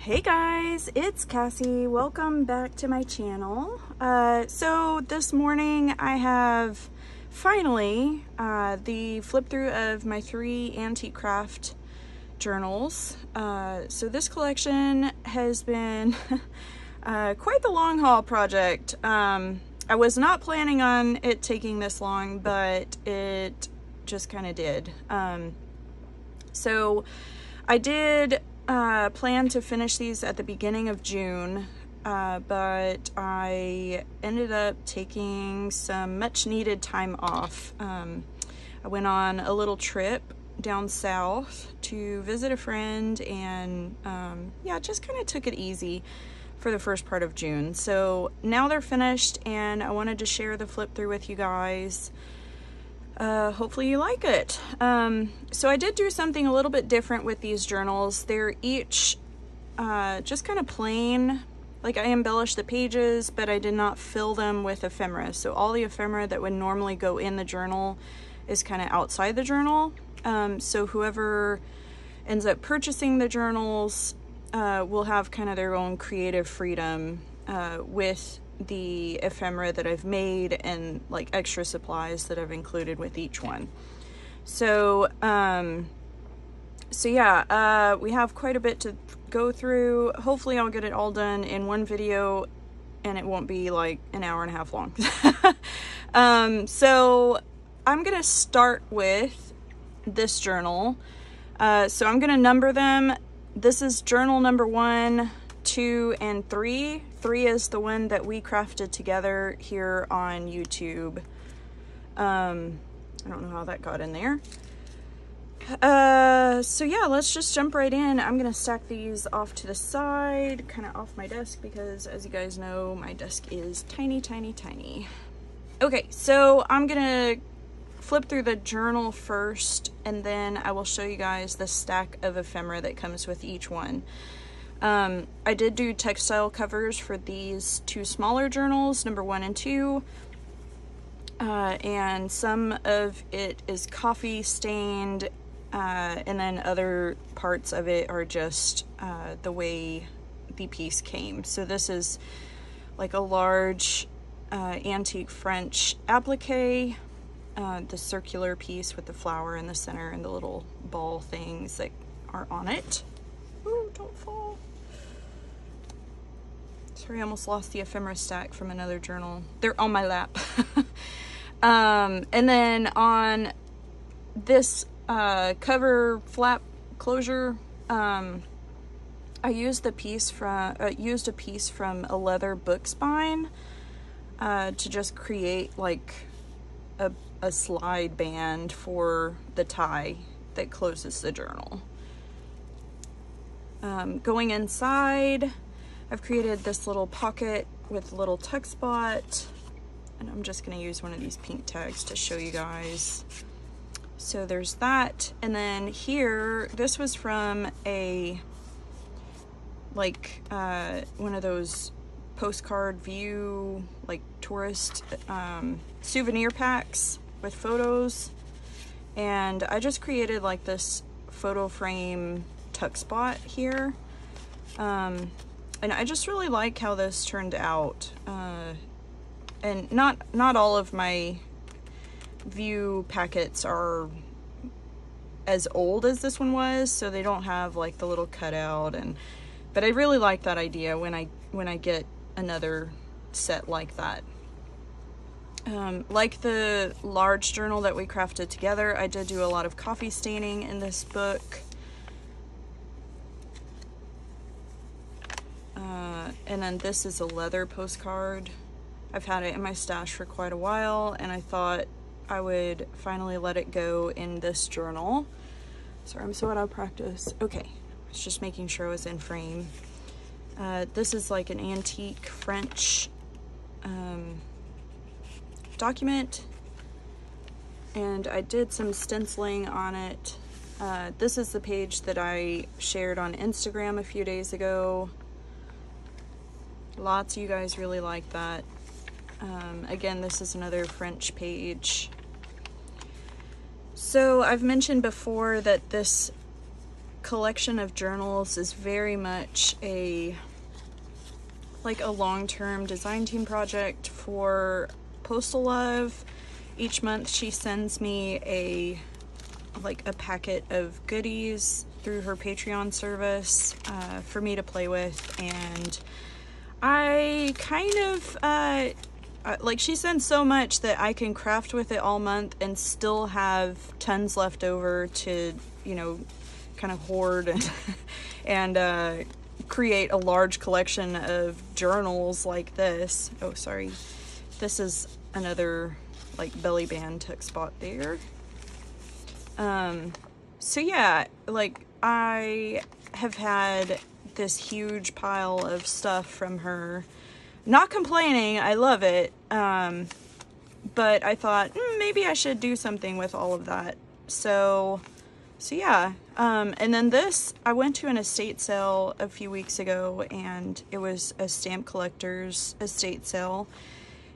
Hey guys, it's Cassie. Welcome back to my channel. So this morning I have finally the flip through of my 3 antique craft journals. So this collection has been quite the long haul project. I was not planning on it taking this long, but it just kind of did. So I did plan to finish these at the beginning of June, but I ended up taking some much needed time off. I went on a little trip down south to visit a friend and yeah, just kind of took it easy for the first part of June. So now they're finished and I wanted to share the flip through with you guys. Hopefully you like it. So I did do something a little bit different with these journals. They're each just kind of plain. Like, I embellished the pages, but I did not fill them with ephemera. So all the ephemera that would normally go in the journal is kind of outside the journal. So whoever ends up purchasing the journals will have kind of their own creative freedom with the ephemera that I've made and like extra supplies that I've included with each one. So yeah, we have quite a bit to go through. Hopefully I'll get it all done in one video and it won't be like an hour and a half long. So I'm gonna start with this journal. So I'm gonna number them. This is journal number 1, 2, and 3. 3 is the one that we crafted together here on YouTube. I don't know how that got in there. So yeah, let's just jump right in. I'm gonna stack these off to the side, kind of off my desk, because as you guys know, my desk is tiny, tiny, tiny. Okay, so I'm gonna flip through the journal first, and then I will show you guys the stack of ephemera that comes with each one. I did do textile covers for these 2 smaller journals, number 1 and 2, and some of it is coffee stained, and then other parts of it are just the way the piece came. So this is like a large antique French applique, the circular piece with the flower in the center and the little ball things that are on it. Ooh, don't fall. Sorry, I almost lost the ephemera stack from another journal. They're on my lap. And then on this cover flap closure, I used a piece from a leather book spine to just create like a slide band for the tie that closes the journal. Going inside, I've created this little pocket with a little tuck spot, and I'm just going to use one of these pink tags to show you guys. So there's that, and then here, this was from a like one of those postcard view, like tourist souvenir packs with photos, and I just created like this photo frame tuck spot here, and I just really like how this turned out, and not all of my view packets are as old as this one was, so they don't have like the little cutout, but I really like that idea when I get another set like that. Like the large journal that we crafted together, I did do a lot of coffee staining in this book. And then this is a leather postcard. I've had it in my stash for quite a while, and I thought I would finally let it go in this journal. Sorry, I'm so out of practice. Okay, I was just making sure I was in frame. This is like an antique French document, and I did some stenciling on it. This is the page that I shared on Instagram a few days ago. Lots of you guys really like that. Again, this is another French page. So I've mentioned before that this collection of journals is very much a long-term design team project for Postal Love. Each month she sends me a packet of goodies through her Patreon service for me to play with, and I kind of she sends so much that I can craft with it all month and still have tons left over to, you know, kind of hoard and create a large collection of journals like this. Oh, sorry. This is another like belly band tuck spot there. So yeah, like I have had this huge pile of stuff from her. Not complaining, I love it. But I thought maybe I should do something with all of that. So yeah. And then this, I went to an estate sale a few weeks ago, and it was a stamp collector's estate sale.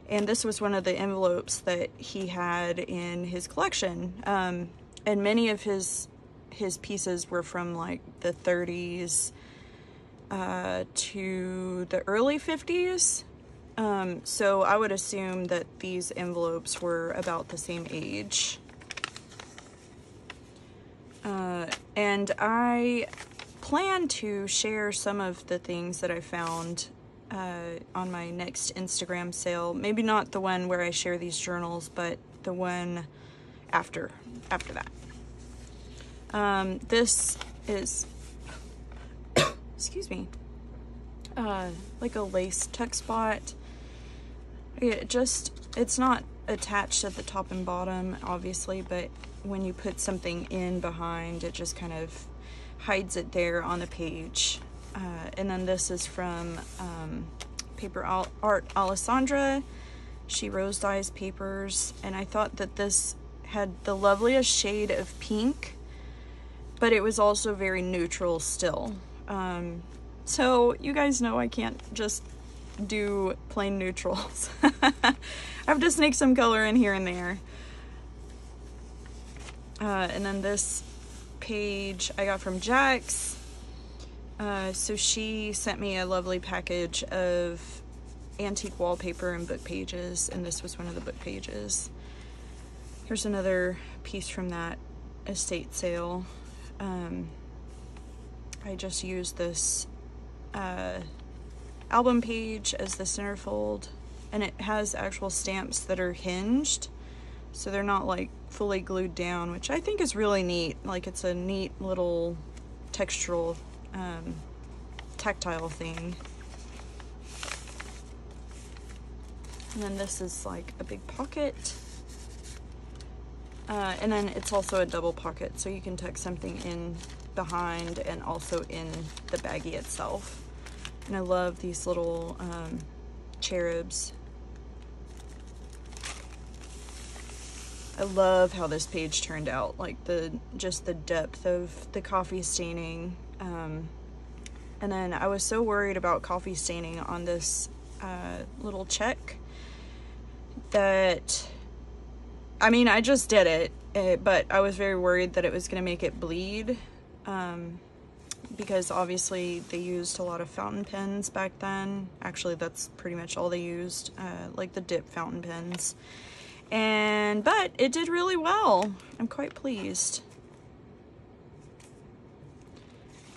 And this was one of the envelopes that he had in his collection. And many of his pieces were from like the 30s to the early 50s. So I would assume that these envelopes were about the same age. And I plan to share some of the things that I found on my next Instagram sale. Maybe not the one where I share these journals, but the one after that. This is, excuse me, like a lace tuck spot. It's not attached at the top and bottom, obviously, but when you put something in behind, it just kind of hides it there on the page. And then this is from Paper Art Alessandra. She rose dyes papers, and I thought that this had the loveliest shade of pink, but it was also very neutral still. So you guys know I can't just do plain neutrals. I have to sneak some color in here and there. And then this page I got from Jax. So she sent me a lovely package of antique wallpaper and book pages, and this was one of the book pages. Here's another piece from that estate sale. I just used this album page as the centerfold, and it has actual stamps that are hinged, so they're not like fully glued down, which I think is really neat. Like, it's a neat little textural tactile thing. And then this is like a big pocket, and then it's also a double pocket, so you can tuck something in behind and also in the baggie itself. And I love these little cherubs. I love how this page turned out, like just the depth of the coffee staining. And then I was so worried about coffee staining on this little check that, I mean, I just did it, but I was very worried that it was going to make it bleed, because obviously they used a lot of fountain pens back then. Actually, that's pretty much all they used, like the dip fountain pens. But it did really well. I'm quite pleased.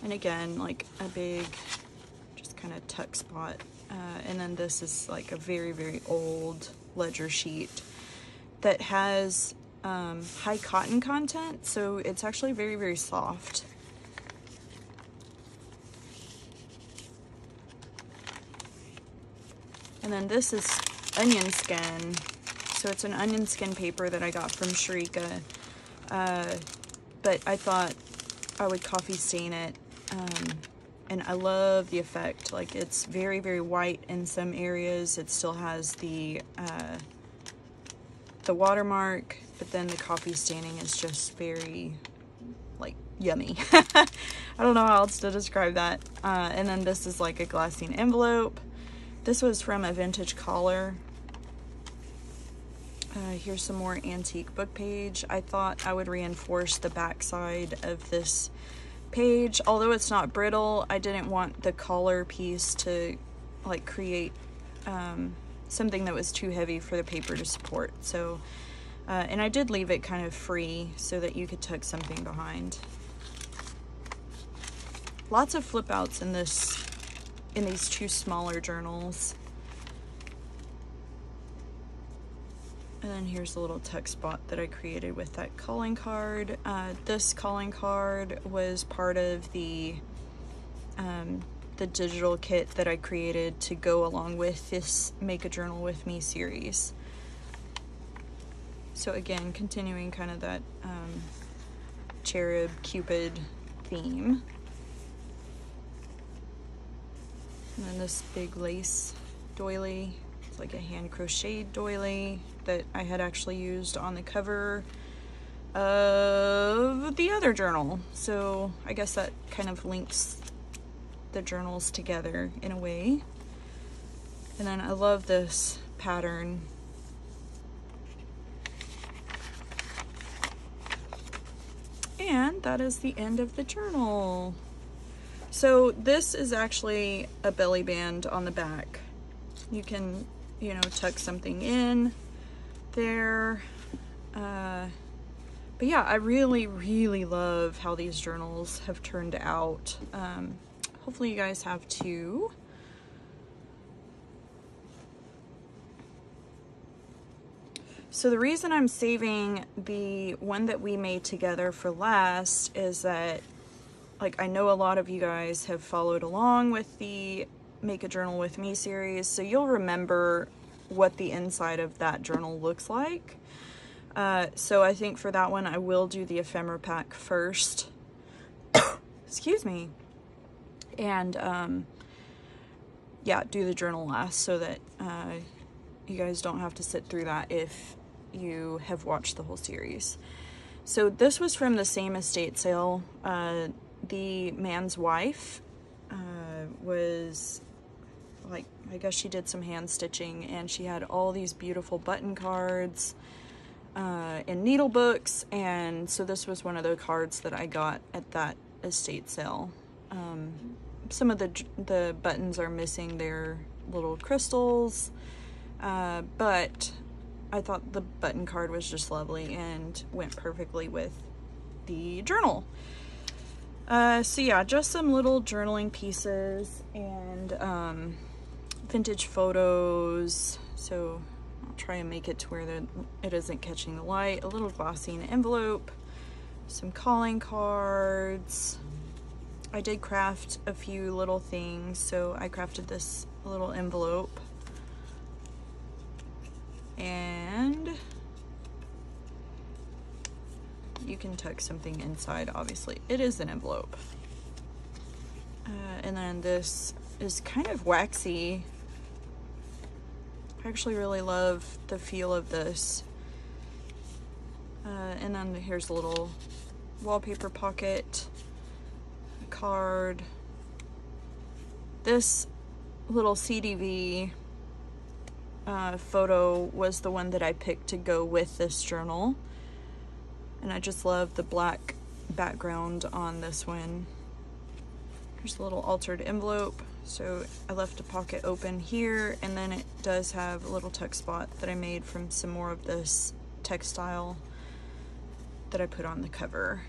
And again, like a big, just kind of tuck spot. And then this is like a very, very old ledger sheet that has high cotton content, so it's actually very, very soft. And then this is onion skin. So it's an onion skin paper that I got from Sharika. But I thought I would coffee stain it. And I love the effect. Like, it's very, very white in some areas. It still has the watermark, but then the coffee staining is just very, like, yummy. I don't know how else to describe that. And then this is like a glassine envelope. This was from a vintage collar. Here's some more antique book page. I thought I would reinforce the back side of this page. Although it's not brittle, I didn't want the collar piece to like create something that was too heavy for the paper to support. So, and I did leave it kind of free so that you could tuck something behind. Lots of flip outs in these two smaller journals. And then here's a little tuck spot that I created with that calling card. This calling card was part of the digital kit that I created to go along with this Make a Journal With Me series. So again, continuing kind of that cherub Cupid theme. And then this big lace doily. It's like a hand crocheted doily that I had actually used on the cover of the other journal. So I guess that kind of links the journals together in a way. And then I love this pattern. And that is the end of the journal. So this is actually a belly band on the back. You can, you know, tuck something in there. But yeah, I really, really love how these journals have turned out. Hopefully you guys have too. So the reason I'm saving the one that we made together for last is that, like, I know a lot of you guys have followed along with the Make a Journal With Me series, so you'll remember what the inside of that journal looks like. So I think for that one, I will do the ephemera pack first. Excuse me. And yeah, do the journal last so that you guys don't have to sit through that if you have watched the whole series. So this was from the same estate sale. The man's wife was like, I guess she did some hand stitching, and she had all these beautiful button cards and needle books, and so this was one of the cards that I got at that estate sale. Some of the buttons are missing their little crystals, but I thought the button card was just lovely and went perfectly with the journal. So yeah, just some little journaling pieces and vintage photos. So I'll try and make it to where it isn't catching the light. A little glossy envelope, some calling cards. I did craft a few little things, so I crafted this little envelope. And you can tuck something inside, obviously. It is an envelope. And then this is kind of waxy. I actually really love the feel of this. And then here's a little wallpaper pocket, a card. This little CDV photo was the one that I picked to go with this journal. And I just love the black background on this one. Here's a little altered envelope. So I left a pocket open here, and then it does have a little tuck spot that I made from some more of this textile that I put on the cover.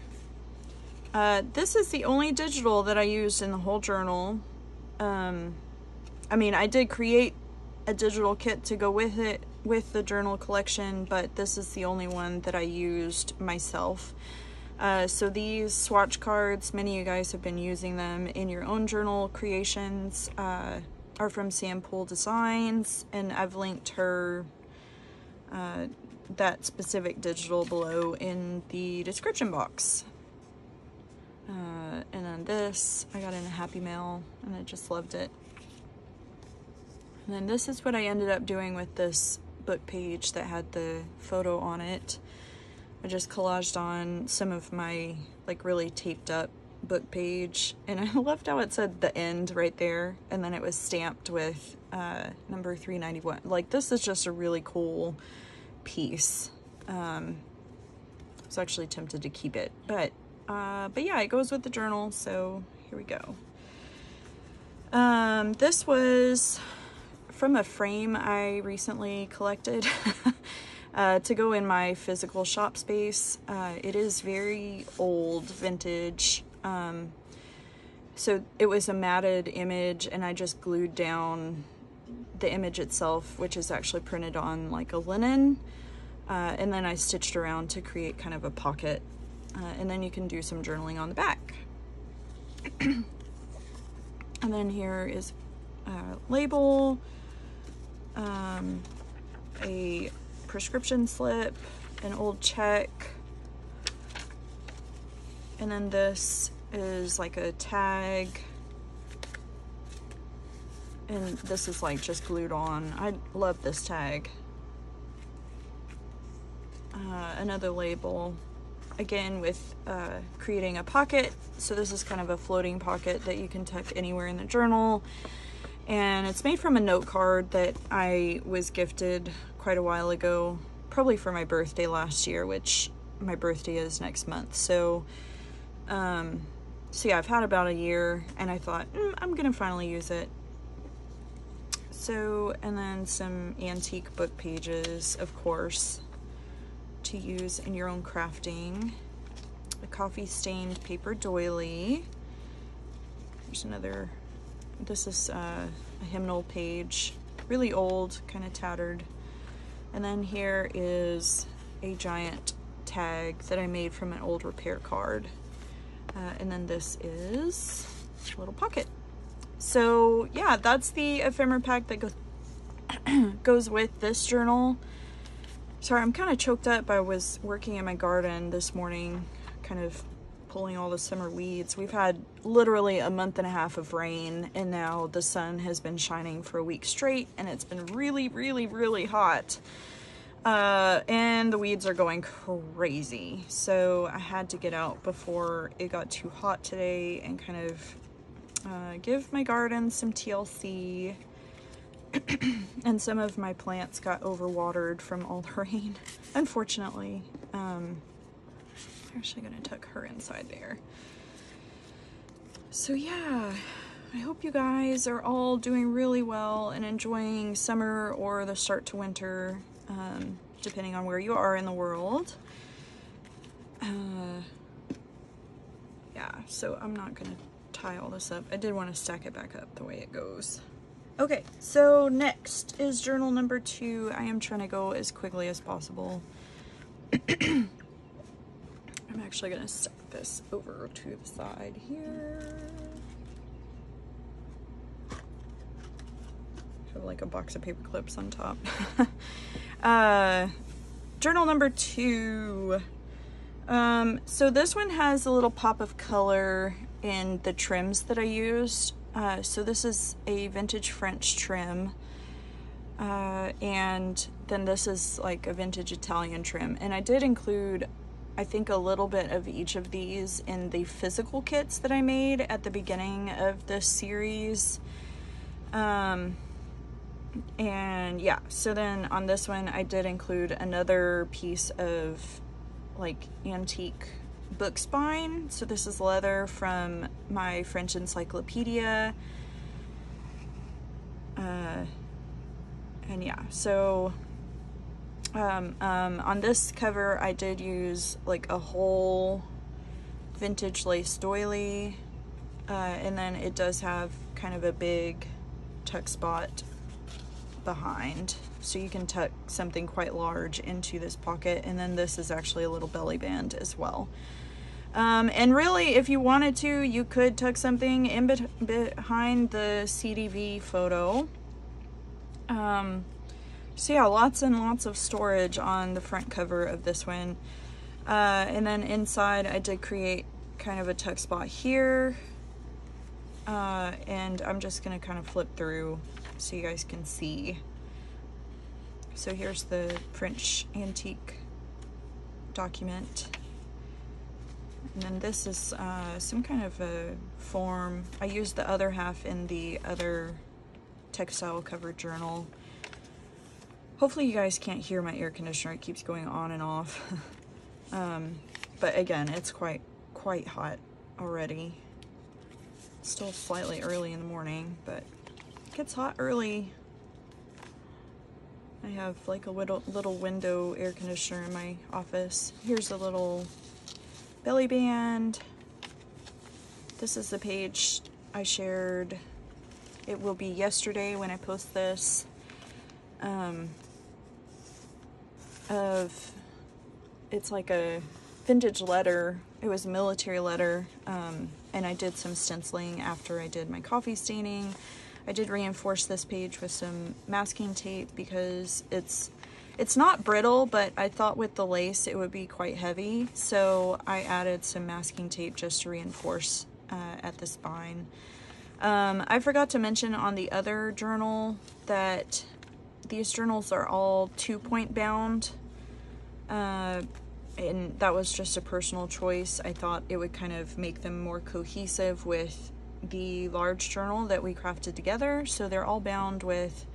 This is the only digital that I used in the whole journal. I mean, I did create a digital kit to go with it, with the journal collection, but this is the only one that I used myself. So these swatch cards, many of you guys have been using them in your own journal creations, are from Sam Poole Designs, and I've linked her that specific digital below in the description box. And then this, I got in a Happy Mail, and I just loved it. And then this is what I ended up doing with this book page that had the photo on it. I just collaged on some of my like really taped up book page, and I loved how it said the end right there, and then it was stamped with number 391. Like, this is just a really cool piece. I was actually tempted to keep it, but But yeah, it goes with the journal, so here we go. This was from a frame I recently collected to go in my physical shop space. It is very old, vintage. So it was a matted image, and I just glued down the image itself, which is actually printed on like a linen, and then I stitched around to create kind of a pocket, and then you can do some journaling on the back. And then here is a label, a prescription slip, an old check, and then this is like a tag, and this is like just glued on. I love this tag. Another label, again with creating a pocket. So this is kind of a floating pocket that you can tuck anywhere in the journal, and it's made from a note card that I was gifted quite a while ago, probably for my birthday last year, which my birthday is next month. So yeah, I've had about a year, and I thought, I'm gonna finally use it. So, and then some antique book pages, of course, to use in your own crafting. A coffee stained paper doily. There's another, this is a hymnal page, really old, kind of tattered. And then here is a giant tag that I made from an old repair card. And then this is a little pocket. So yeah, that's the ephemera pack that goes with this journal. Sorry, I'm kind of choked up. I was working in my garden this morning, kind of pulling all the summer weeds. We've had literally a month and a half of rain, and now the sun has been shining for a week straight, and it's been really, really, really hot. And the weeds are going crazy. So I had to get out before it got too hot today and kind of give my garden some TLC. And some of my plants got overwatered from all the rain, unfortunately. I'm actually gonna tuck her inside there. So yeah, I hope you guys are all doing really well and enjoying summer or the start to winter, depending on where you are in the world. Yeah, so I'm not gonna tie all this up. I did want to stack it back up the way it goes. Okay, so next is journal number 2. I am trying to go as quickly as possible. I'm actually gonna stack this over to the side here. Have like a box of paper clips on top. Journal number 2. So this one has a little pop of color in the trims that I used. So this is a vintage French trim, and then this is like a vintage Italian trim. And I did include, I think, a little bit of each of these in the physical kits that I made at the beginning of this series. And yeah, so then on this one I did include another piece of like antique book spine. So this is leather from my French encyclopedia. And yeah, so on this cover I did use like a whole vintage lace doily, and then it does have kind of a big tuck spot behind, so you can tuck something quite large into this pocket. And then this is actually a little belly band as well. And really, if you wanted to, you could tuck something in behind the CDV photo. So yeah, lots and lots of storage on the front cover of this one. And then inside I did create kind of a tuck spot here. And I'm just gonna kind of flip through so you guys can see. So here's the French antique document. And then this is some kind of a form. I used the other half in the other textile covered journal. Hopefully you guys can't hear my air conditioner. It keeps going on and off. But again, it's quite quite hot already. Still slightly early in the morning, but it gets hot early. I have like a little window air conditioner in my office. Here's a little belly band. This is the page I shared. It will be yesterday when I post this. It's like a vintage letter. It was a military letter, and I did some stenciling after I did my coffee staining. I did reinforce this page with some masking tape because it's not brittle, but I thought with the lace it would be quite heavy, so I added some masking tape just to reinforce at the spine. I forgot to mention on the other journal that these journals are all 2-point bound, and that was just a personal choice. I thought it would kind of make them more cohesive with the large journal that we crafted together. So they're all bound with,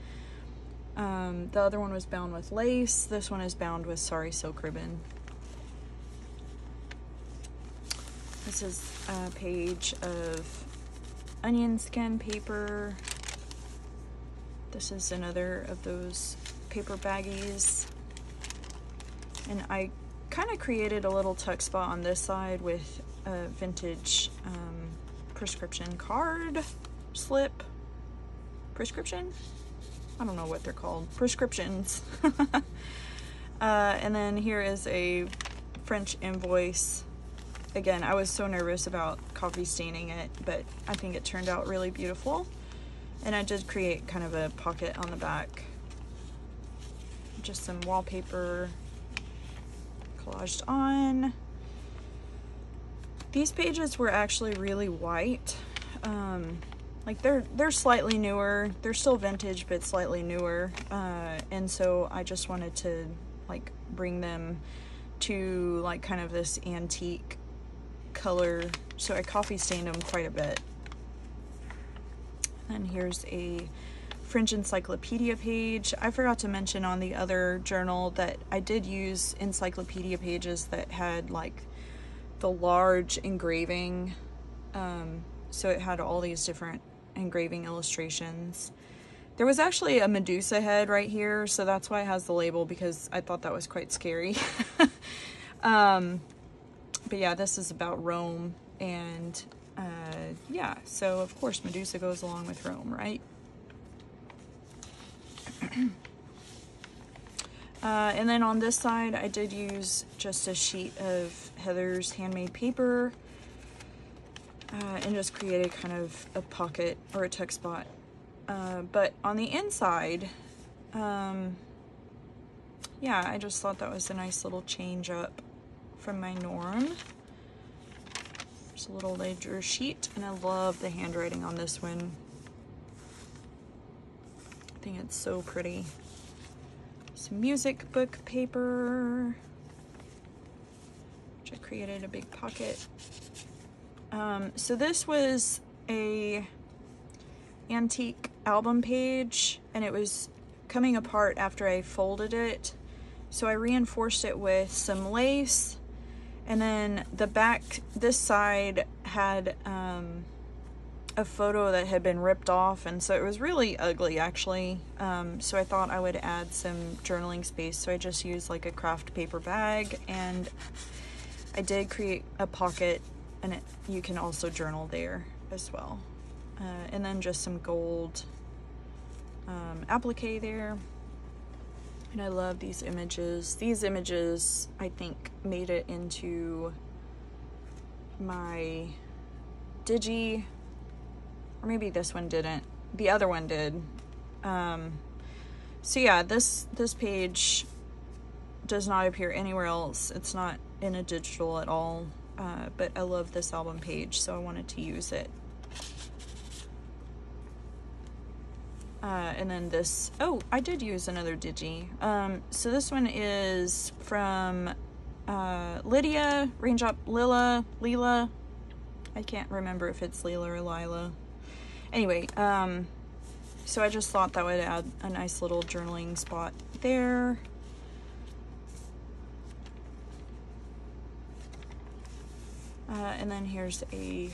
the other one was bound with lace, this one is bound with sari silk ribbon. This is a page of onion skin paper. This is another of those paper baggies. And I kind of created a little tuck spot on this side with a vintage prescription card slip. Prescription? I don't know what they're called. Prescriptions. And then here is a French invoice. Again, I was so nervous about coffee staining it, but I think it turned out really beautiful. And I did create kind of a pocket on the back. Just some wallpaper collaged on. These pages were actually really white. Like they're slightly newer. They're still vintage, but slightly newer. And so I just wanted to like bring them to like kind of this antique color. So I coffee stained them quite a bit. And here's a French encyclopedia page. I forgot to mention on the other journal that I did use encyclopedia pages that had like the large engraving. So it had all these different engraving illustrations. There was actually a Medusa head right here, so that's why it has the label, because I thought that was quite scary. But yeah, this is about Rome, and yeah, so of course Medusa goes along with Rome, right? And then on this side I did use just a sheet of Heather's handmade paper, and just created kind of a pocket or a tuck spot. But on the inside, yeah, I just thought that was a nice little change up from my norm. There's a little ledger sheet, and I love the handwriting on this one. I think it's so pretty. Some music book paper, which I created a big pocket. So this was a antique album page, and it was coming apart after I folded it. So I reinforced it with some lace, and then the back, this side had a photo that had been ripped off, and so it was really ugly actually. So I thought I would add some journaling space, so I just used like a Kraft paper bag, and I did create a pocket, and you can also journal there as well. And then just some gold applique there. And I love these images. These images, I think, made it into my digi, or maybe this one didn't. The other one did. So yeah, this page does not appear anywhere else. It's not in a digital at all, but I love this album page, so I wanted to use it. And then this, oh, I did use another digi. So this one is from Lydia, Raindrop Lila. I can't remember if it's Lila or Lila. Anyway, so I just thought that would add a nice little journaling spot there. And then here's a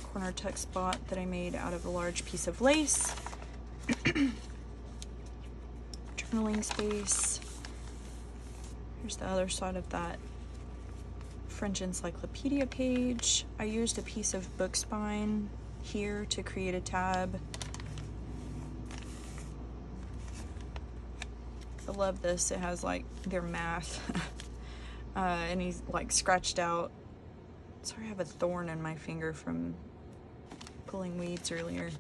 corner tuck spot that I made out of a large piece of lace. Journaling space. Here's the other side of that French encyclopedia page. I used a piece of book spine here to create a tab. I love this. It has like their math and he's like scratched out. Sorry, I have a thorn in my finger from pulling weeds earlier.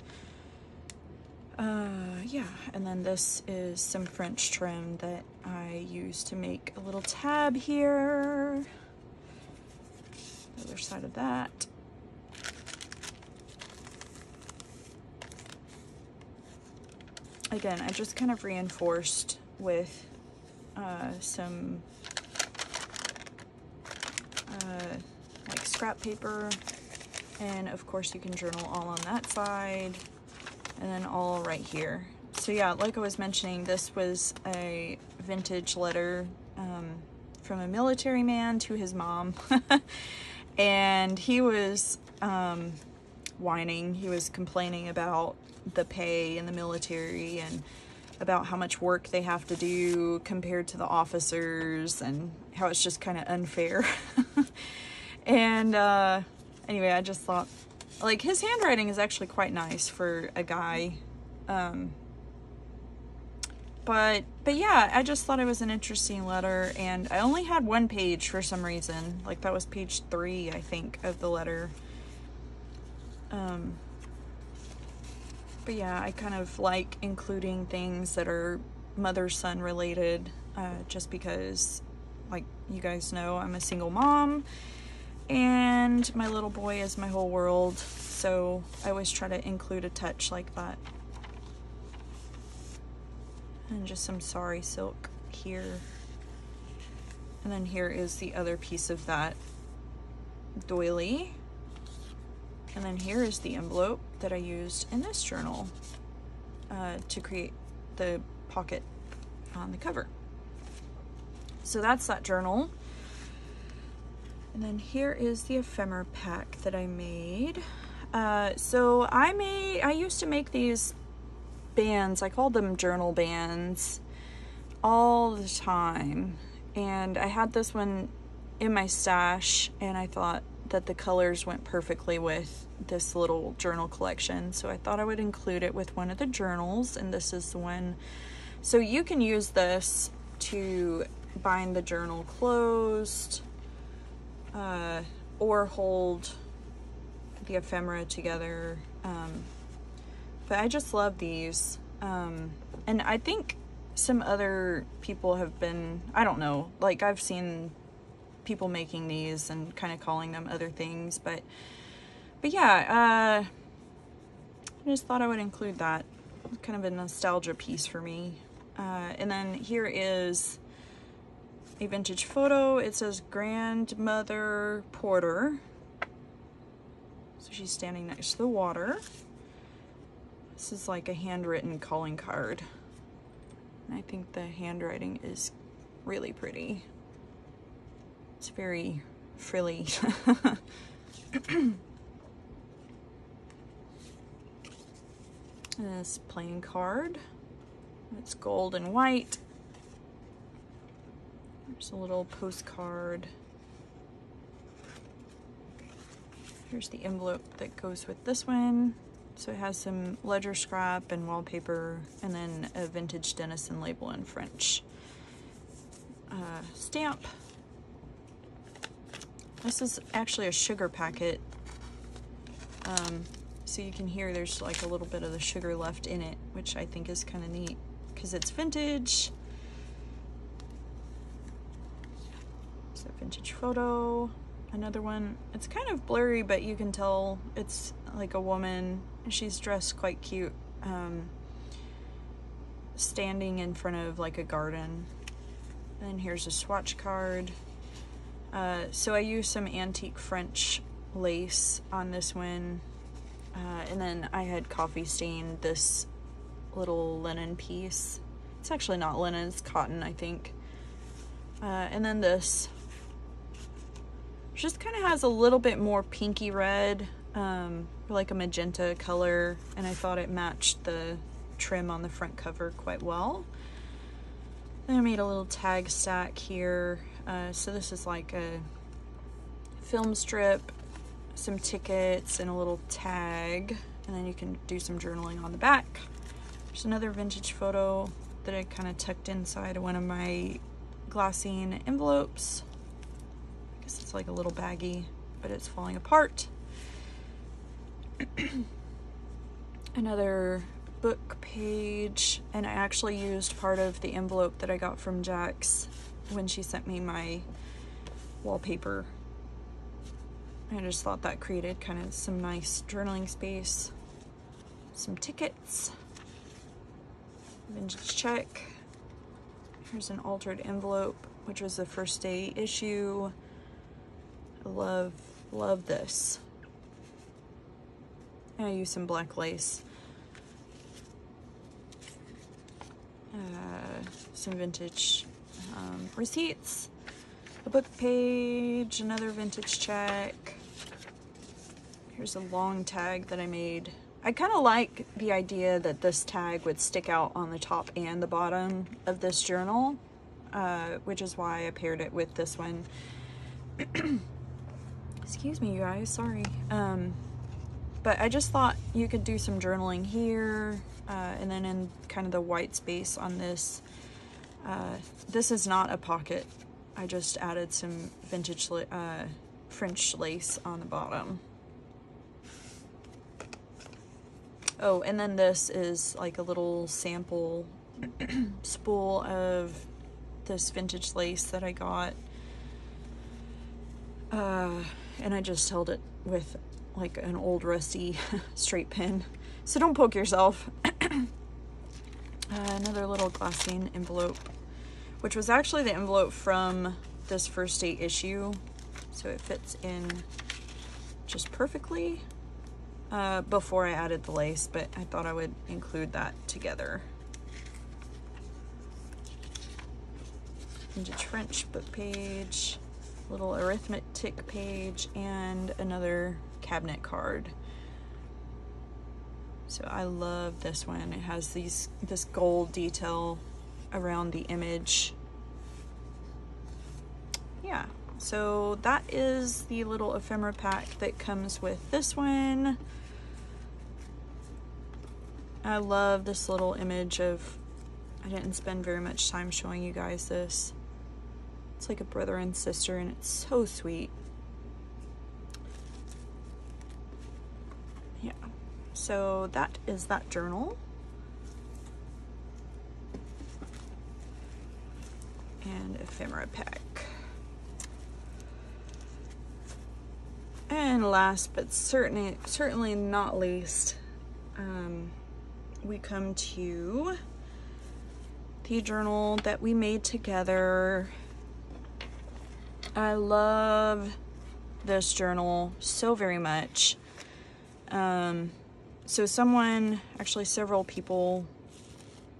Yeah, and then this is some French trim that I used to make a little tab here. The other side of that. Again, I just kind of reinforced with some like scrap paper, and of course you can journal all on that side and then all right here. So yeah, like I was mentioning, this was a vintage letter from a military man to his mom. And he was whining. He was complaining about the pay in the military and about how much work they have to do compared to the officers and how it's just kind of unfair. And anyway, I just thought, like, his handwriting is actually quite nice for a guy. But yeah, I just thought it was an interesting letter, and I only had one page for some reason. Like, that was page 3, I think, of the letter. But yeah, I kind of like including things that are mother-son related, just because, like you guys know, I'm a single mom, and my little boy is my whole world, so I always try to include a touch like that. And just some sari silk here. And then here is the other piece of that doily. And then here is the envelope that I used in this journal to create the pocket on the cover. So that's that journal. And then here is the ephemera pack that I made. So I used to make these bands, I called them journal bands, all the time. And I had this one in my stash, and I thought that the colors went perfectly with this little journal collection. So I thought I would include it with one of the journals, and this is the one. So you can use this to bind the journal closed, or hold the ephemera together. But I just love these. And I think some other people have been, I don't know, like I've seen people making these and kind of calling them other things, but yeah, I just thought I would include that. It's kind of a nostalgia piece for me. And then here is a vintage photo. It says Grandmother Porter. So she's standing next to the water. This is like a handwritten calling card. And I think the handwriting is really pretty. It's very frilly. And this plain card. It's gold and white. There's a little postcard. Here's the envelope that goes with this one. So it has some ledger scrap and wallpaper, and then a vintage Denison label in French. Stamp. This is actually a sugar packet. So you can hear there's like a little bit of the sugar left in it, which I think is kind of neat because it's vintage. It's a vintage photo. Another one. It's kind of blurry, but you can tell it's like a woman. She's dressed quite cute, standing in front of like a garden. And then here's a swatch card. So I used some antique French lace on this one. And then I had coffee stained this little linen piece. It's actually not linen, it's cotton, I think. And then this just kind of has a little bit more pinky red, like a magenta color, and I thought it matched the trim on the front cover quite well. Then I made a little tag stack here. So this is like a film strip, some tickets, and a little tag, and then you can do some journaling on the back. There's another vintage photo that I kind of tucked inside of one of my glassine envelopes. I guess it's like a little baggie, but it's falling apart. Another book page, and I actually used part of the envelope that I got from Jax when she sent me my wallpaper. I just thought that created kind of some nice journaling space. Some tickets, vintage check. Here's an altered envelope, which was the first day issue. I love this. And I used some black lace. Some vintage receipts, a book page, another vintage check. Here's a long tag that I made. I kind of like the idea that this tag would stick out on the top and the bottom of this journal, which is why I paired it with this one. Excuse me, you guys, sorry. But I just thought you could do some journaling here, and then in kind of the white space on this. This is not a pocket. I just added some vintage French lace on the bottom. Oh, and then this is like a little sample spool of this vintage lace that I got. And I just held it with like an old rusty straight pin. So don't poke yourself. Another little glassine envelope, which was actually the envelope from this first day issue. So it fits in just perfectly before I added the lace, but I thought I would include that together. Vintage French book page, little arithmetic page, and another cabinet card. So I love this one. It has this gold detail around the image. Yeah, so that is the little ephemera pack that comes with this one. I love this little image of, I didn't spend very much time showing you guys this. It's like a brother and sister, and it's so sweet. Yeah, so that is that journal. And ephemera pack. And last but certainly not least, we come to the journal that we made together. I love this journal so very much. So several people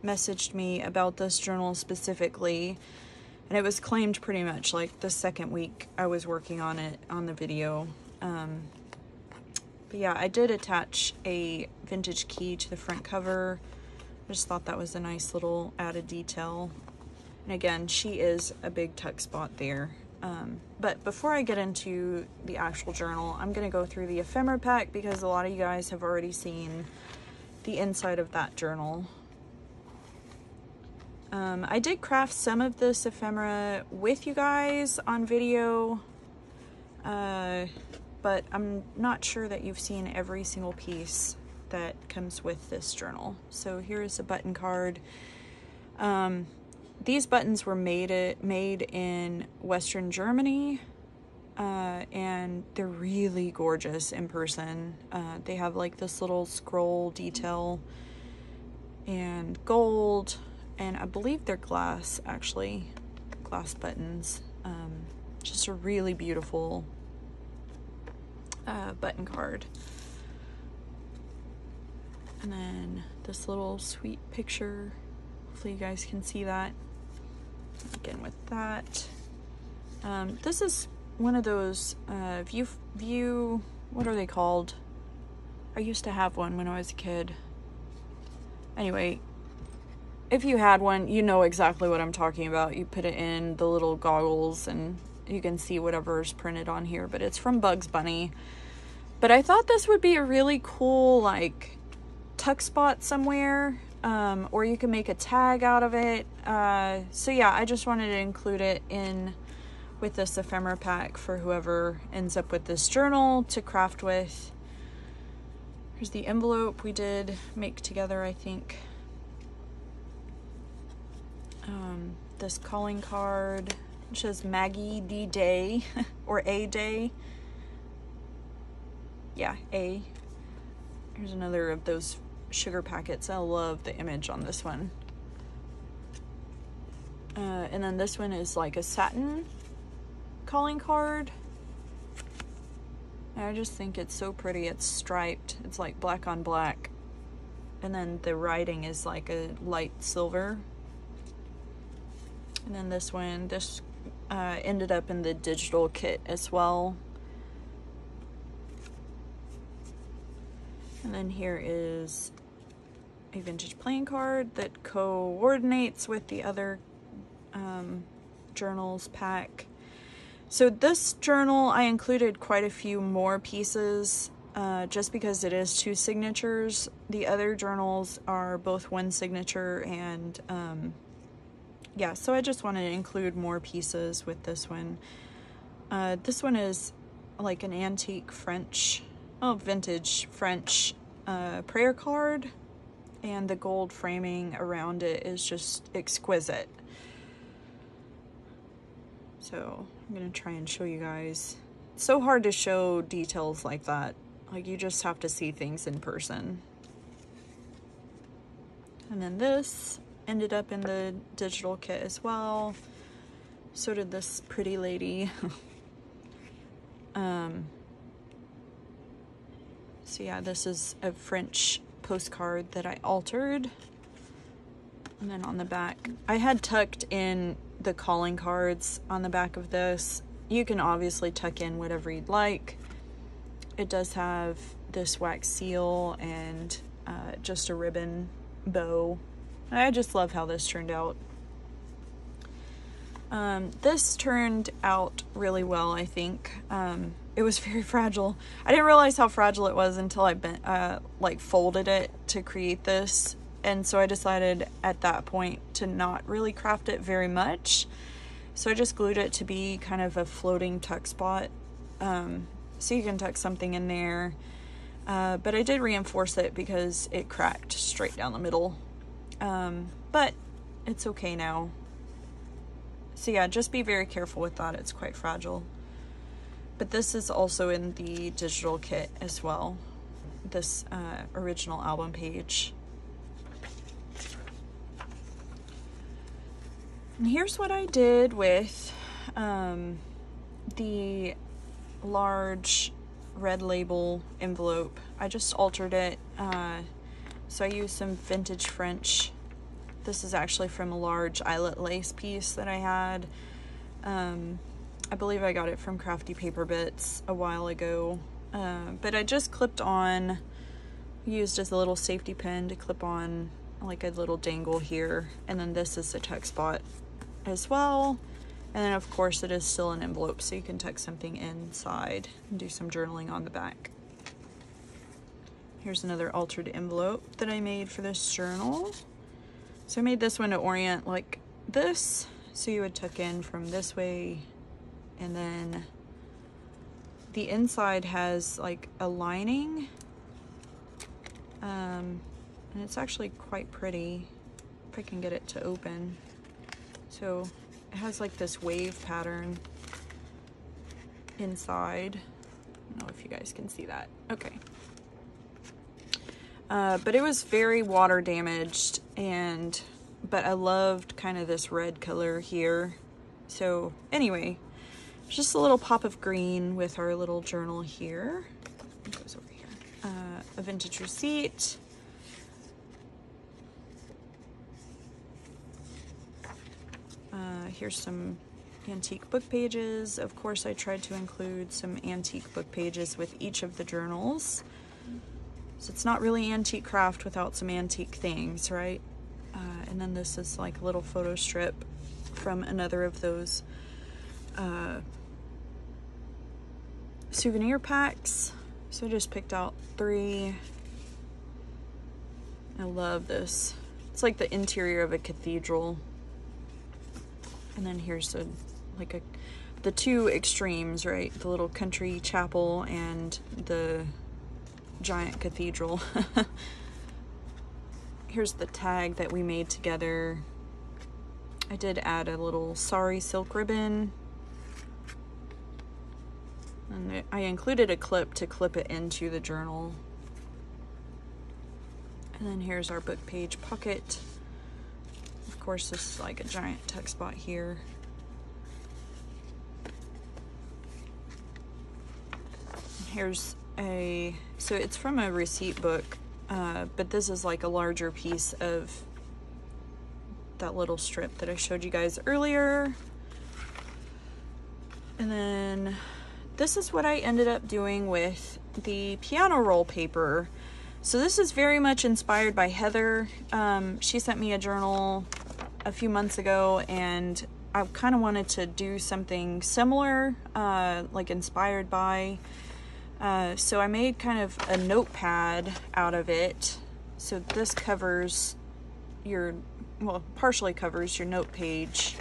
messaged me about this journal specifically, and it was claimed pretty much like the second week I was working on it on the video. But yeah, I did attach a vintage key to the front cover. I just thought that was a nice little added detail. And again, she is a big tuck spot there. But before I get into the actual journal, I'm going to go through the ephemera pack because a lot of you guys have already seen the inside of that journal. I did craft some of this ephemera with you guys on video, but I'm not sure that you've seen every single piece that comes with this journal. So here's a button card. These buttons were made in Western Germany, and they're really gorgeous in person. They have like this little scroll detail and gold, and I believe they're glass, actually, glass buttons. Just a really beautiful button card. And then this little sweet picture. Hopefully you guys can see that. Again with that. This is one of those view, what are they called? I used to have one when I was a kid. Anyway, if you had one, you know exactly what I'm talking about. You put it in the little goggles and you can see whatever's printed on here, but it's from Bugs Bunny. But I thought this would be a really cool, like, tuck spot somewhere, or you can make a tag out of it. So yeah, I just wanted to include it in with this ephemera pack for whoever ends up with this journal to craft with. Here's the envelope we did make together, I think. This calling card, which says Maggie D Day, or A Day. Yeah, A. Here's another of those sugar packets. I love the image on this one. And then this one is like a satin calling card. And I just think it's so pretty. It's striped. It's like black on black. And then the writing is like a light silver. And then this one, this ended up in the digital kit as well. And then here is a vintage playing card that coordinates with the other journals pack. So this journal, I included quite a few more pieces just because it is 2 signatures. The other journals are both 1 signature, and yeah, so I just wanted to include more pieces with this one. This one is like an antique French, vintage French prayer card, and the gold framing around it is just exquisite. So I'm gonna try and show you guys. It's so hard to show details like that. Like, you just have to see things in person. And then this ended up in the digital kit as well. So did this pretty lady. So yeah, this is a French postcard that I altered. And then on the back, I had tucked in the calling cards on the back of this. You can obviously tuck in whatever you'd like. It does have this wax seal and just a ribbon bow. I just love how this turned out. This turned out really well, I think. It was very fragile. I didn't realize how fragile it was until I like folded it to create this. And so I decided at that point to not really craft it very much. So I just glued it to be kind of a floating tuck spot. So you can tuck something in there. But I did reinforce it because it cracked straight down the middle. But it's okay now. So yeah, just be very careful with that. It's quite fragile. But this is also in the digital kit as well. This original album page. And here's what I did with the large red label envelope. I just altered it. So I used some vintage French. This is actually from a large eyelet lace piece that I had. I believe I got it from Crafty Paper Bits a while ago. But I just clipped on, used as a little safety pin to clip on like a little dangle here. And then this is the tuck spot as well. And then of course it is still an envelope, so you can tuck something inside and do some journaling on the back. Here's another altered envelope that I made for this journal. So I made this one to orient like this. So you would tuck in from this way, and then the inside has like a lining. And it's actually quite pretty if I can get it to open. So it has like this wave pattern inside. I don't know if you guys can see that. Okay. But it was very water damaged, but I loved kind of this red color here. So anyway, just a little pop of green with our little journal here. It goes over here. A vintage receipt. Here's some antique book pages. Of course, I tried to include some antique book pages with each of the journals. So it's not really antique craft without some antique things, right? And then this is like a little photo strip from another of those souvenir packs. So I just picked out 3. I love this. It's like the interior of a cathedral. And then here's the 2 extremes, right? The little country chapel and the giant cathedral. Here's the tag that we made together. I did add a little sari silk ribbon. And I included a clip to clip it into the journal. And then here's our book page pocket. Of course, this is like a giant tuck spot here. And here's so it's from a receipt book, but this is like a larger piece of that little strip that I showed you guys earlier. And then this is what I ended up doing with the piano roll paper. So this is very much inspired by Heather. She sent me a journal a few months ago, and I kind of wanted to do something similar, like inspired by. So I made kind of a notepad out of it. So this covers your, well, partially covers your note page.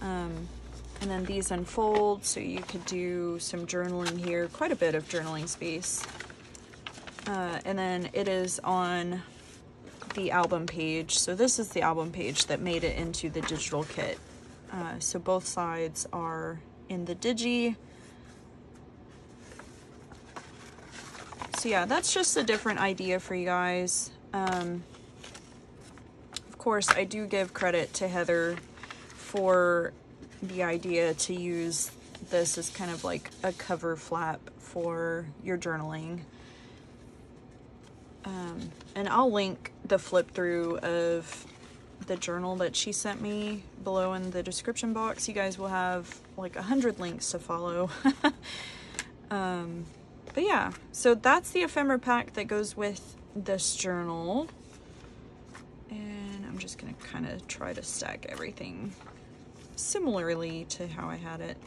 And then these unfold, so you could do some journaling here, quite a bit of journaling space. And then it is on the album page. So this is the album page that made it into the digital kit. So both sides are in the digi. So yeah, that's just a different idea for you guys. Of course, I do give credit to Heather for the idea to use this as kind of like a cover flap for your journaling. And I'll link the flip through of the journal that she sent me below in the description box. You guys will have like 100 links to follow. But yeah, so that's the ephemera pack that goes with this journal. And I'm just gonna kind of try to stack everything similarly to how I had it.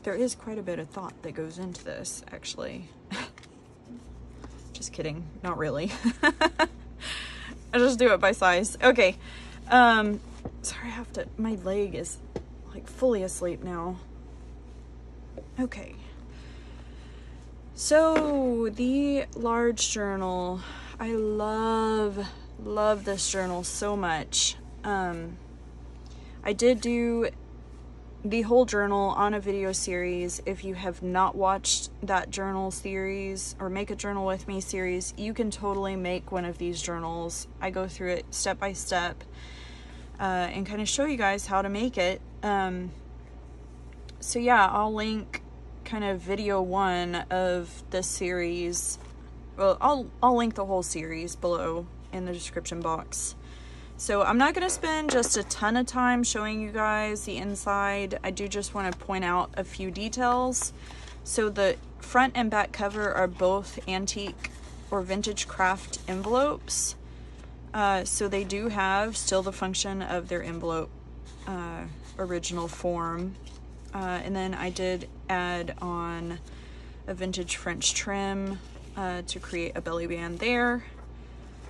There is quite a bit of thought that goes into this, actually. Just kidding, not really. I just do it by size. Okay, sorry, I have to, my leg is like fully asleep now. Okay, so the large journal, I love this journal so much. I did do the whole journal on a video series. If you have not watched that journal series or Make a Journal With Me series, you can totally make one of these journals. I go through it step by step and kind of show you guys how to make it. So yeah, I'll link kind of video 1 of this series. Well, I'll link the whole series below in the description box. So I'm not going to spend just a ton of time showing you guys the inside. I do just want to point out a few details. So the front and back cover are both antique or vintage craft envelopes. So they do have still the function of their envelope original form. And then I did add on a vintage French trim to create a belly band there.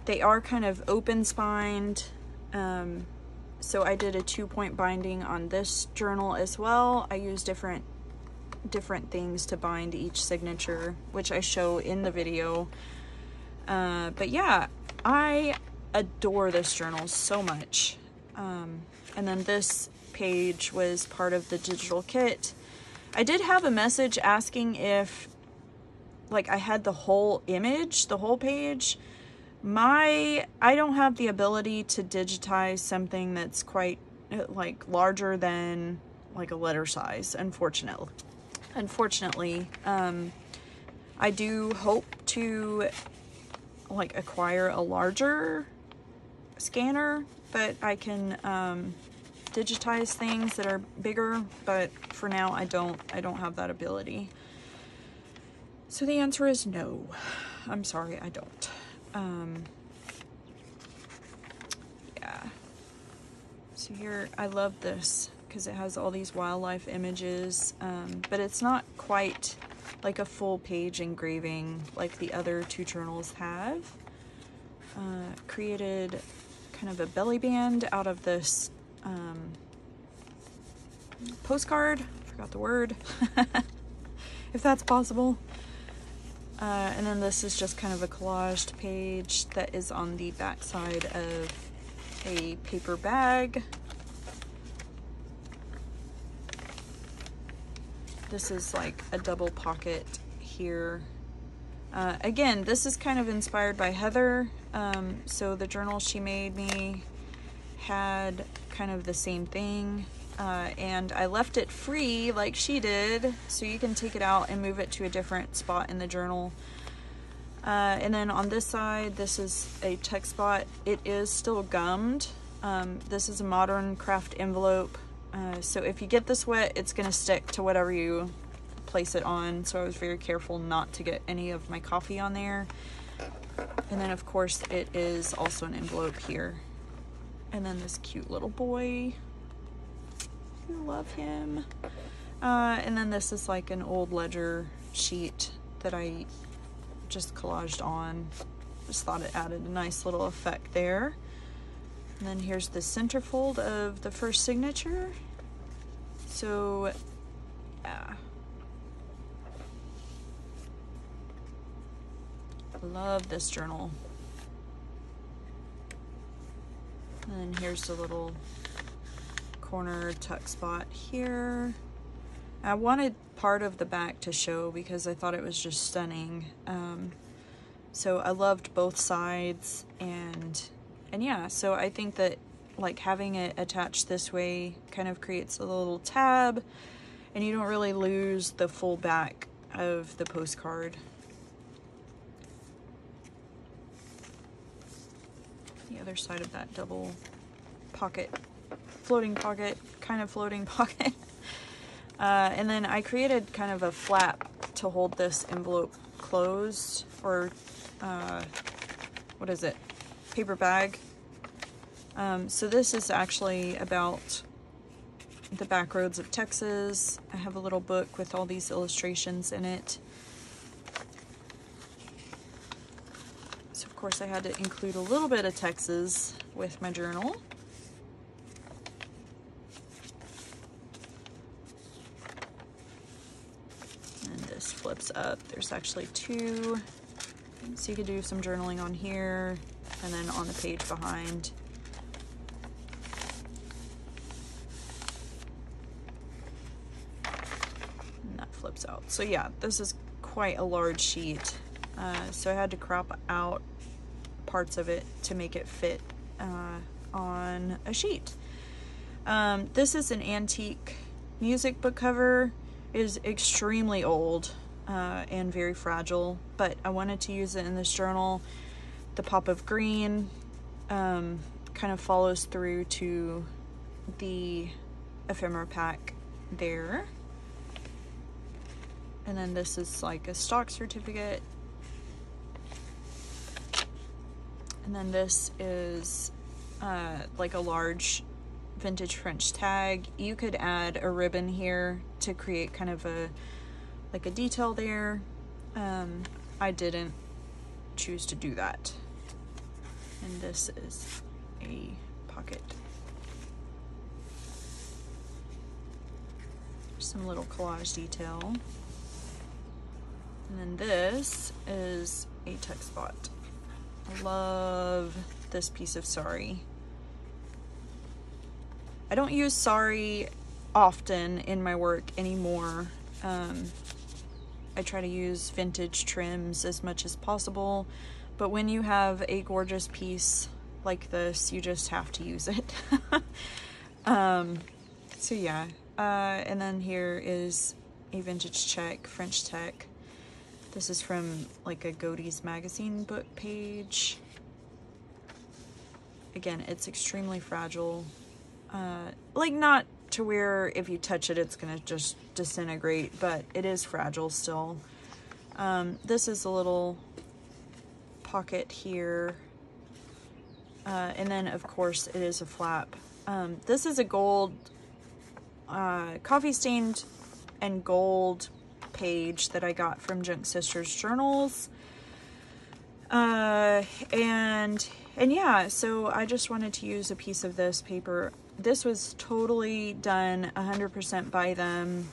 They are kind of open spined. So I did a 2-point binding on this journal as well. I used different things to bind each signature, which I show in the video. But yeah, I adore this journal so much. And then this page was part of the digital kit. I did have a message asking if like I had the whole image, the whole page. I don't have the ability to digitize something that's quite like larger than like a letter size, unfortunately. I do hope to like acquire a larger scanner, but I can digitize things that are bigger, but for now I don't have that ability. So the answer is no. I'm sorry, I don't. Yeah. So here, I love this because it has all these wildlife images, but it's not quite like a full page engraving like the other two journals have. Created kind of a belly band out of this postcard, forgot the word, if that's possible. And then this is just kind of a collaged page that is on the back side of a paper bag. This is like a double pocket here. Again, this is kind of inspired by Heather. So the journal she made me had kind of the same thing. And I left it free like she did, so you can take it out and move it to a different spot in the journal. And then on this side, this is a text spot. It is still gummed. This is a modern Kraft envelope. So if you get this wet, it's gonna stick to whatever you place it on. So I was very careful not to get any of my coffee on there. And then of course it is also an envelope here. And then this cute little boy. I love him. And then this is like an old ledger sheet that I just collaged on. Just thought it added a nice little effect there. And then here's the centerfold of the first signature. So, yeah. I love this journal. And then here's the little corner tuck spot here. I wanted part of the back to show because I thought it was just stunning. So I loved both sides, and yeah, so I think that like having it attached this way kind of creates a little tab, and you don't really lose the full back of the postcard. The other side of that double pocket, floating pocket, kind of floating pocket. And then I created kind of a flap to hold this envelope closed, or what is it? Paper bag. So this is actually about the back roads of Texas. I have a little book with all these illustrations in it. So of course I had to include a little bit of Texas with my journal. And this flips up. There's actually two. So you could do some journaling on here and then on the page behind. And that flips out. So yeah, this is quite a large sheet. So I had to crop out parts of it to make it fit on a sheet. This is an antique music book cover. It is extremely old and very fragile, but I wanted to use it in this journal. The pop of green kind of follows through to the ephemera pack there. And then this is like a stock certificate. And then this is like a large vintage French tag. You could add a ribbon here to create kind of a like a detail there. I didn't choose to do that. And this is a pocket. Some little collage detail. And then this is a text spot. I love this piece of sari. I don't use sari often in my work anymore. I try to use vintage trims as much as possible, but when you have a gorgeous piece like this, you just have to use it. So yeah, and then here is a vintage check, French tech. This is from like a Godey's magazine book page. Again, it's extremely fragile. like not to where if you touch it, it's gonna just disintegrate, but it is fragile still. This is a little pocket here. And then of course it is a flap. This is a gold, coffee stained and gold page that I got from Junk Sisters Journals. And yeah, so I just wanted to use a piece of this paper. This was totally done 100% by them.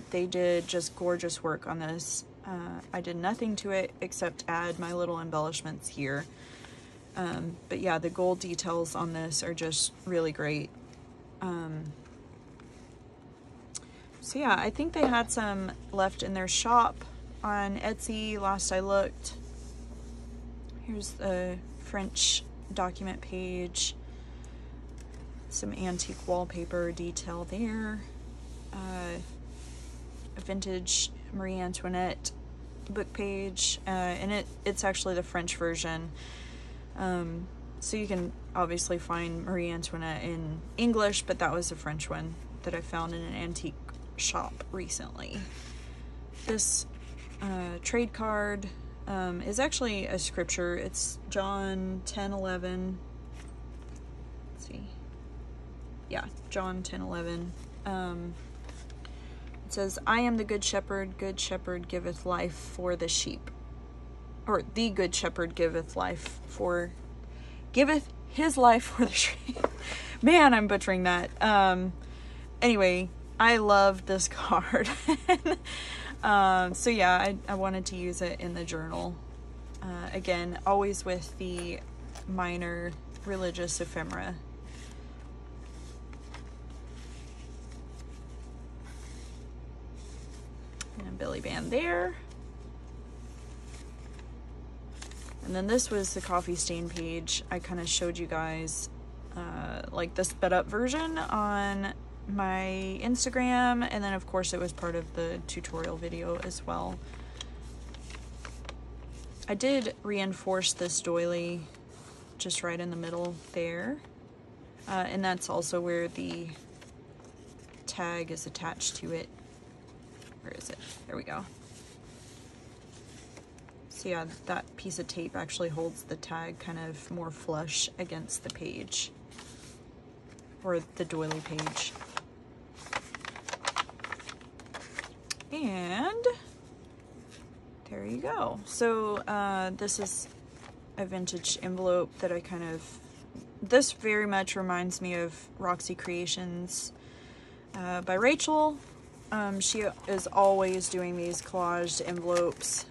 They did just gorgeous work on this. I did nothing to it except add my little embellishments here. But yeah, the gold details on this are just really great. So yeah, I think they had some left in their shop on Etsy last I looked. Here's the French document page. Some antique wallpaper detail there. A vintage Marie Antoinette book page, and it's actually the French version. So you can obviously find Marie Antoinette in English, but that was a French one that I found in an antique shop recently. This trade card is actually a scripture. It's John 10:11. Let's see. Yeah, John 10:11. It says, "I am the good shepherd giveth life for the sheep." Or the good shepherd giveth his life for the sheep. Man, I'm butchering that. Anyway, I love this card. So yeah, I wanted to use it in the journal. Again, always with the minor religious ephemera. And a Billy band there. And then this was the coffee stain page. I kind of showed you guys like the sped up version on my Instagram, and then of course it was part of the tutorial video as well. I did reinforce this doily just right in the middle there, and that's also where the tag is attached to it. Where is it? There we go. So yeah, that piece of tape actually holds the tag kind of more flush against the page, or the doily page. And there you go. So this is a vintage envelope that I kind of, this very much reminds me of Roxy Creations by Rachel. She is always doing these collaged envelopes,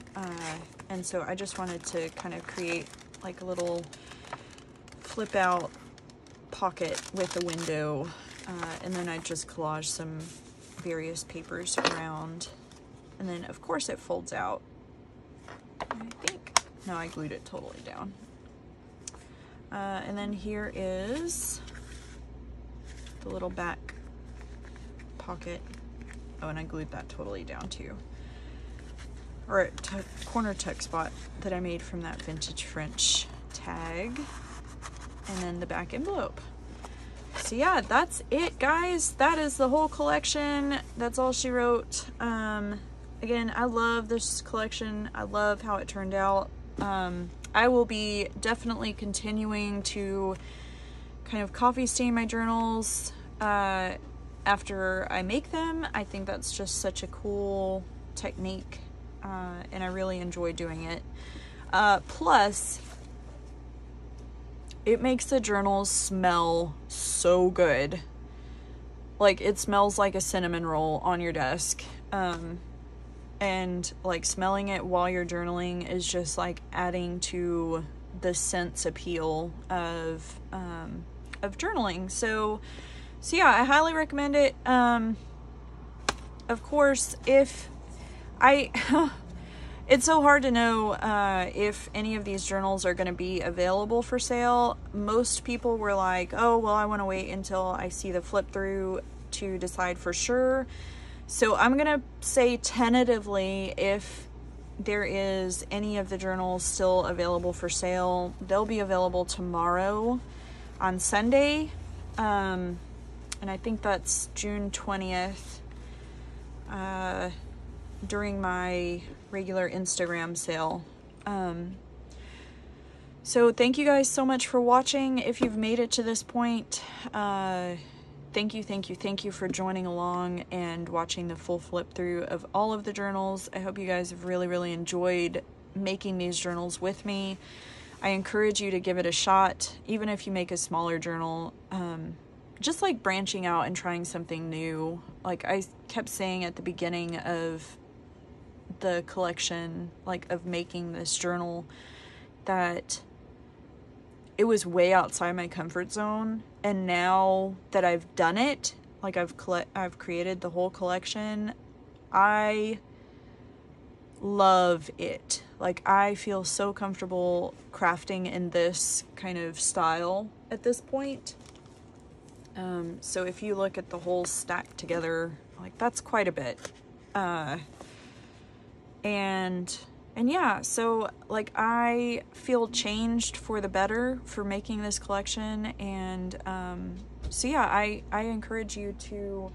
and so I just wanted to kind of create like a little flip out pocket with a window, and then I just collage some various papers around, and then of course it folds out. I think, no, I glued it totally down. And then here is the little back pocket. Oh, and I glued that totally down too. Or a corner tuck spot that I made from that vintage French tag. And then the back envelope. So yeah, that's it, guys. That is the whole collection. That's all she wrote. Again, I love this collection. I love how it turned out. I will be definitely continuing to kind of coffee stain my journals after I make them. I think that's just such a cool technique, and I really enjoy doing it. Plus, it makes the journals smell so good. Like, it smells like a cinnamon roll on your desk. And like smelling it while you're journaling is just like adding to the sense appeal of journaling. So yeah, I highly recommend it. Of course, if it's so hard to know if any of these journals are going to be available for sale. Most people were like, oh, well, I want to wait until I see the flip through to decide for sure. So I'm going to say tentatively, if there is any of the journals still available for sale, they'll be available tomorrow on Sunday. and I think that's June 20th, during my regular Instagram sale. So thank you guys so much for watching. If you've made it to this point, thank you for joining along and watching the full flip through of all of the journals. I hope you guys have really enjoyed making these journals with me. I encourage you to give it a shot, even if you make a smaller journal. Just like branching out and trying something new. Like I kept saying at the beginning of the collection, like of making this journal, that it was way outside my comfort zone, and now that I've done it, like I've created the whole collection, I love it. Like I feel so comfortable crafting in this kind of style at this point. So if you look at the whole stack together, like that's quite a bit. And yeah, so like I feel changed for the better for making this collection. And so yeah, I encourage you to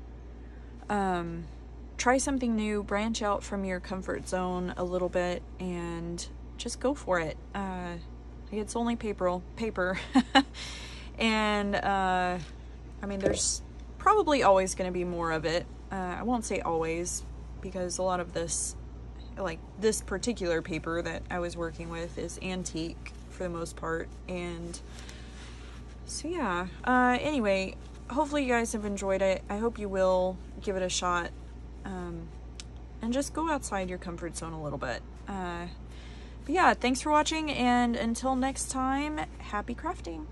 try something new, branch out from your comfort zone a little bit, and just go for it. It's only paper. And I mean, there's probably always going to be more of it. I won't say always, because a lot of this, like this particular paper that I was working with, is antique for the most part. And so yeah, anyway, hopefully you guys have enjoyed it. I hope you will give it a shot, and just go outside your comfort zone a little bit. But yeah, thanks for watching, and until next time, happy crafting.